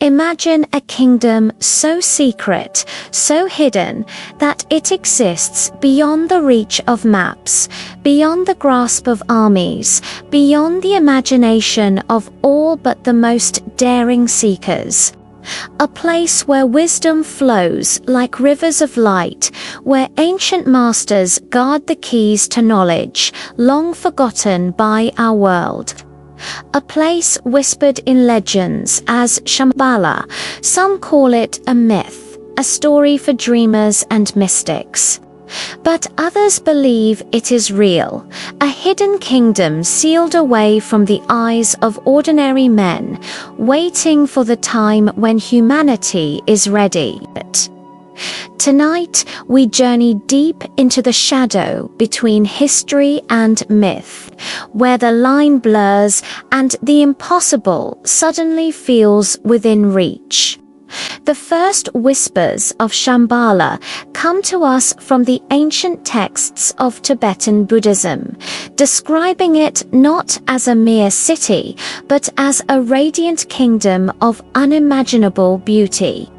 Imagine a kingdom so secret, so hidden, that it exists beyond the reach of maps, beyond the grasp of armies, beyond the imagination of all but the most daring seekers. A place where wisdom flows like rivers of light, where ancient masters guard the keys to knowledge, long forgotten by our world. A place whispered in legends as Shambhala. Some call it a myth, a story for dreamers and mystics. But others believe it is real, a hidden kingdom sealed away from the eyes of ordinary men, waiting for the time when humanity is ready. Tonight, we journey deep into the shadow between history and myth, where the line blurs and the impossible suddenly feels within reach. The first whispers of Shambhala come to us from the ancient texts of Tibetan Buddhism, describing it not as a mere city, but as a radiant kingdom of unimaginable beauty.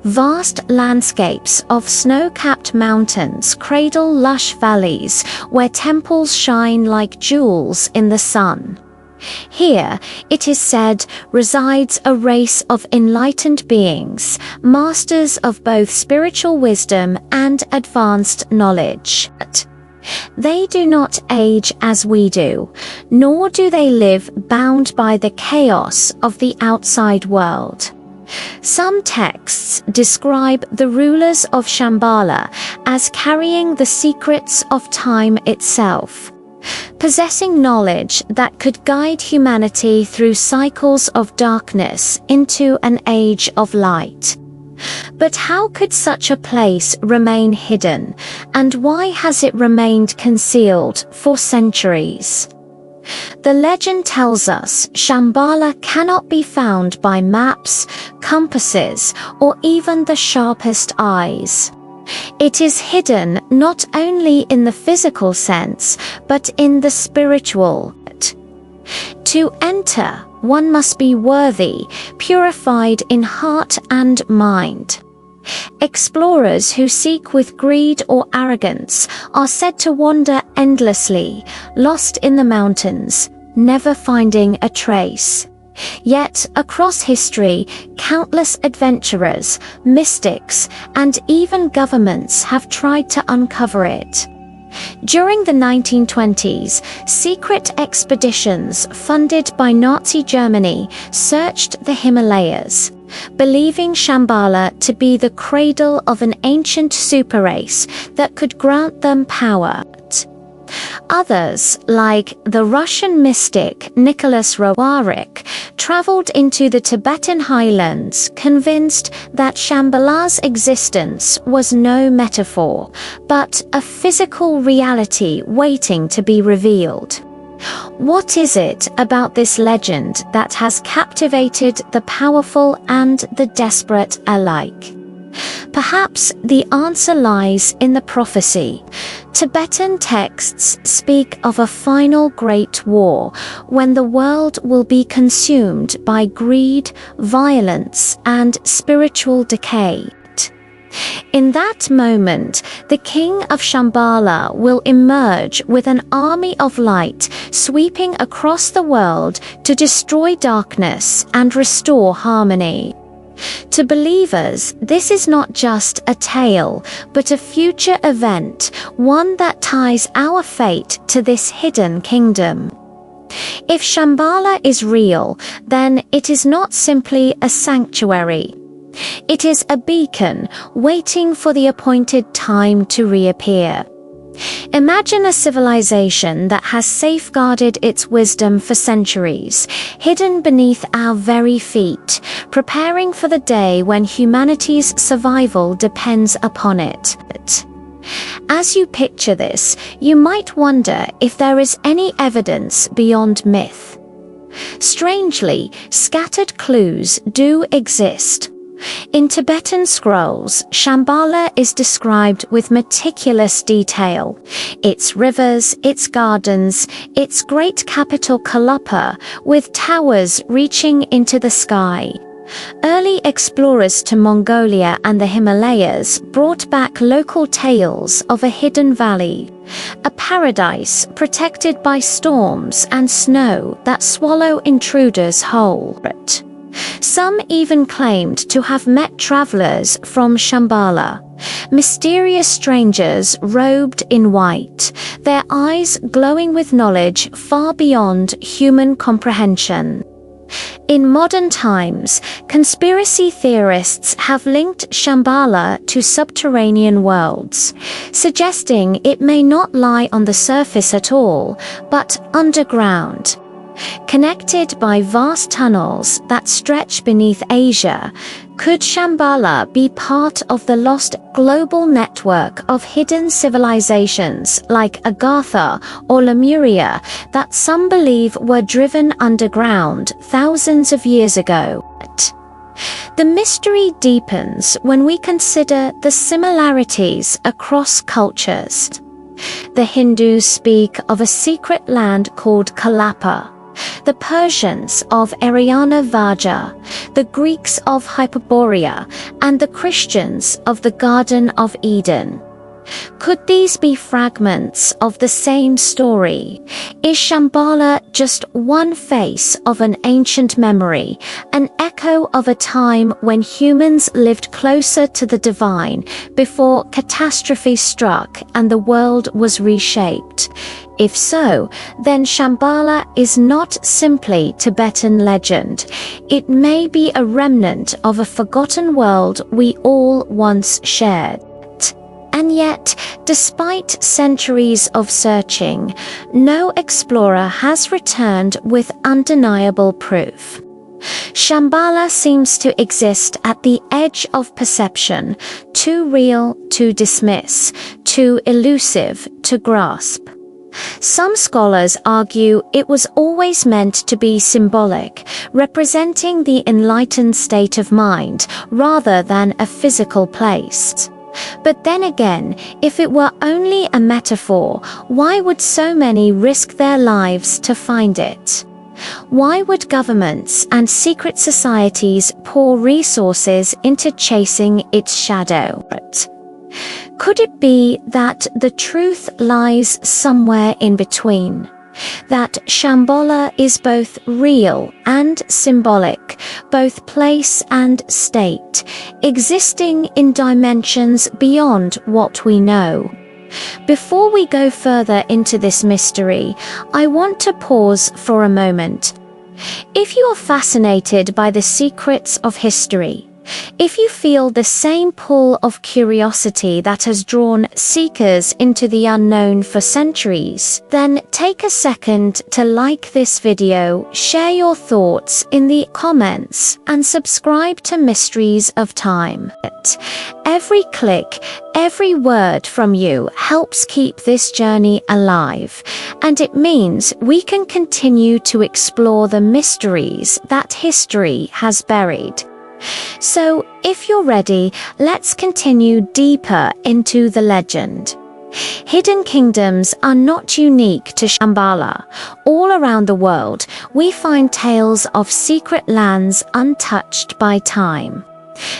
Vast landscapes of snow-capped mountains cradle lush valleys where temples shine like jewels in the sun. Here, it is said, resides a race of enlightened beings, masters of both spiritual wisdom and advanced knowledge. They do not age as we do, nor do they live bound by the chaos of the outside world. Some texts describe the rulers of Shambhala as carrying the secrets of time itself, possessing knowledge that could guide humanity through cycles of darkness into an age of light. But how could such a place remain hidden, and why has it remained concealed for centuries? The legend tells us Shambhala cannot be found by maps, compasses, or even the sharpest eyes. It is hidden not only in the physical sense, but in the spiritual. To enter, one must be worthy, purified in heart and mind. Explorers who seek with greed or arrogance are said to wander endlessly, lost in the mountains, never finding a trace. Yet, across history, countless adventurers, mystics, and even governments have tried to uncover it. During the 1920s, secret expeditions funded by Nazi Germany searched the Himalayas, believing Shambhala to be the cradle of an ancient superrace that could grant them power. Others, like the Russian mystic Nicholas Roerich, traveled into the Tibetan highlands convinced that Shambhala's existence was no metaphor, but a physical reality waiting to be revealed. What is it about this legend that has captivated the powerful and the desperate alike? Perhaps the answer lies in the prophecy. Tibetan texts speak of a final great war, when the world will be consumed by greed, violence, and spiritual decay. In that moment, the king of Shambhala will emerge with an army of light, sweeping across the world to destroy darkness and restore harmony. To believers, this is not just a tale, but a future event, one that ties our fate to this hidden kingdom. If Shambhala is real, then it is not simply a sanctuary. It is a beacon waiting for the appointed time to reappear. Imagine a civilization that has safeguarded its wisdom for centuries, hidden beneath our very feet, preparing for the day when humanity's survival depends upon it. As you picture this, you might wonder if there is any evidence beyond myth. Strangely, scattered clues do exist. In Tibetan scrolls, Shambhala is described with meticulous detail. Its rivers, its gardens, its great capital Kalapa, with towers reaching into the sky. Early explorers to Mongolia and the Himalayas brought back local tales of a hidden valley, a paradise protected by storms and snow that swallow intruders whole. Some even claimed to have met travelers from Shambhala, mysterious strangers robed in white, their eyes glowing with knowledge far beyond human comprehension. In modern times, conspiracy theorists have linked Shambhala to subterranean worlds, suggesting it may not lie on the surface at all, but underground. Connected by vast tunnels that stretch beneath Asia, could Shambhala be part of the lost global network of hidden civilizations like Agartha or Lemuria that some believe were driven underground thousands of years ago? The mystery deepens when we consider the similarities across cultures. The Hindus speak of a secret land called Kalapa, the Persians of Ariana Vaja, the Greeks of Hyperborea, and the Christians of the Garden of Eden. Could these be fragments of the same story? Is Shambhala just one face of an ancient memory, an echo of a time when humans lived closer to the divine before catastrophe struck and the world was reshaped? If so, then Shambhala is not simply Tibetan legend. It may be a remnant of a forgotten world we all once shared. And yet, despite centuries of searching, no explorer has returned with undeniable proof. Shambhala seems to exist at the edge of perception, too real to dismiss, too elusive to grasp. Some scholars argue it was always meant to be symbolic, representing the enlightened state of mind, rather than a physical place. But then again, if it were only a metaphor, why would so many risk their lives to find it? Why would governments and secret societies pour resources into chasing its shadow? Could it be that the truth lies somewhere in between? That Shambhala is both real and symbolic, both place and state, existing in dimensions beyond what we know. Before we go further into this mystery, I want to pause for a moment. If you are fascinated by the secrets of history, if you feel the same pull of curiosity that has drawn seekers into the unknown for centuries, then take a second to like this video, share your thoughts in the comments, and subscribe to Mysteries of Time. Every click, every word from you helps keep this journey alive, and it means we can continue to explore the mysteries that history has buried. So, if you're ready, let's continue deeper into the legend. Hidden kingdoms are not unique to Shambhala. All around the world, we find tales of secret lands untouched by time.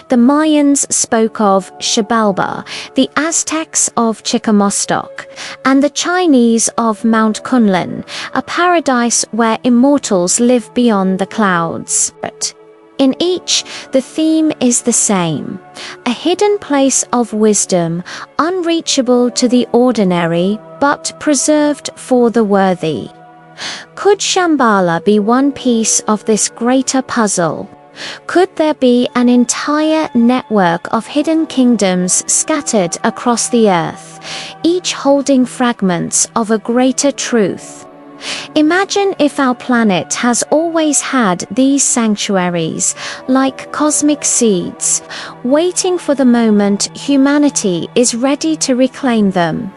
The Mayans spoke of Xibalba, the Aztecs of Chicamostok, and the Chinese of Mount Kunlun, a paradise where immortals live beyond the clouds. In each, the theme is the same: a hidden place of wisdom, unreachable to the ordinary, but preserved for the worthy. Could Shambhala be one piece of this greater puzzle? Could there be an entire network of hidden kingdoms scattered across the earth, each holding fragments of a greater truth? Imagine if our planet has always had these sanctuaries, like cosmic seeds, waiting for the moment humanity is ready to reclaim them.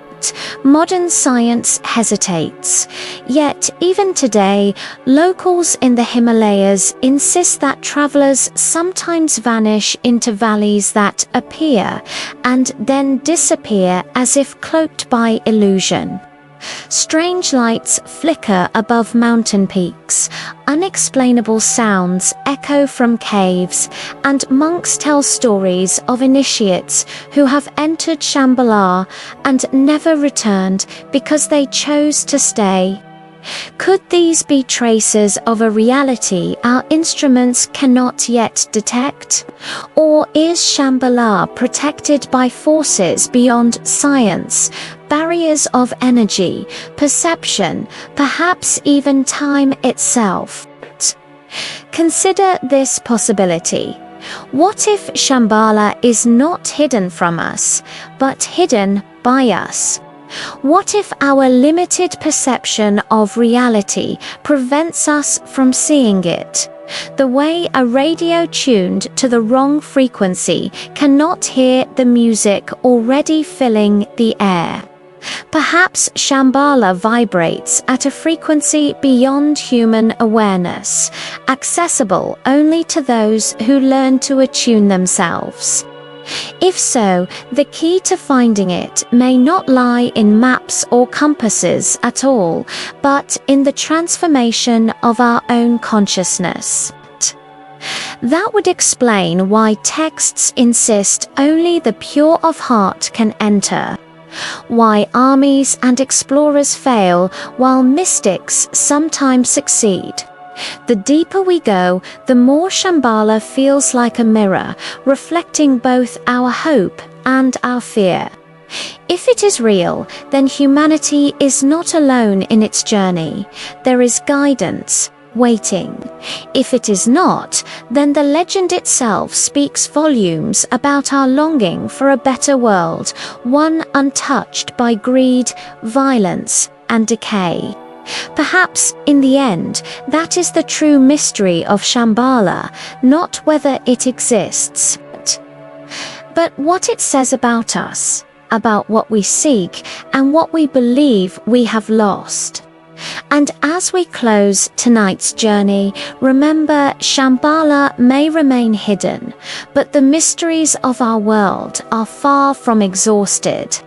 Modern science hesitates. Yet, even today, locals in the Himalayas insist that travelers sometimes vanish into valleys that appear and then disappear as if cloaked by illusion. Strange lights flicker above mountain peaks, unexplainable sounds echo from caves, and monks tell stories of initiates who have entered Shambhala and never returned because they chose to stay. Could these be traces of a reality our instruments cannot yet detect? Or is Shambhala protected by forces beyond science, barriers of energy, perception, perhaps even time itself? Consider this possibility. What if Shambhala is not hidden from us, but hidden by us? What if our limited perception of reality prevents us from seeing it? The way a radio tuned to the wrong frequency cannot hear the music already filling the air. Perhaps Shambhala vibrates at a frequency beyond human awareness, accessible only to those who learn to attune themselves. If so, the key to finding it may not lie in maps or compasses at all, but in the transformation of our own consciousness. That would explain why texts insist only the pure of heart can enter, why armies and explorers fail while mystics sometimes succeed. The deeper we go, the more Shambhala feels like a mirror, reflecting both our hope and our fear. If it is real, then humanity is not alone in its journey. There is guidance, waiting. If it is not, then the legend itself speaks volumes about our longing for a better world, one untouched by greed, violence, and decay. Perhaps, in the end, that is the true mystery of Shambhala, not whether it exists, but what it says about us, about what we seek, and what we believe we have lost. And as we close tonight's journey, remember Shambhala may remain hidden, but the mysteries of our world are far from exhausted.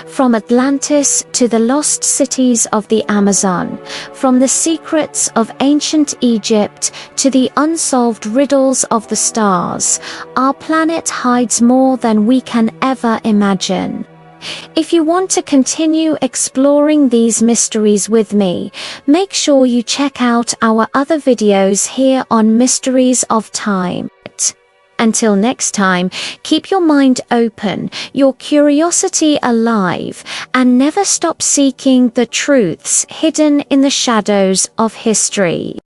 From Atlantis to the lost cities of the Amazon, from the secrets of ancient Egypt to the unsolved riddles of the stars, our planet hides more than we can ever imagine. If you want to continue exploring these mysteries with me, make sure you check out our other videos here on Mysteries of Time. Until next time, keep your mind open, your curiosity alive, and never stop seeking the truths hidden in the shadows of history.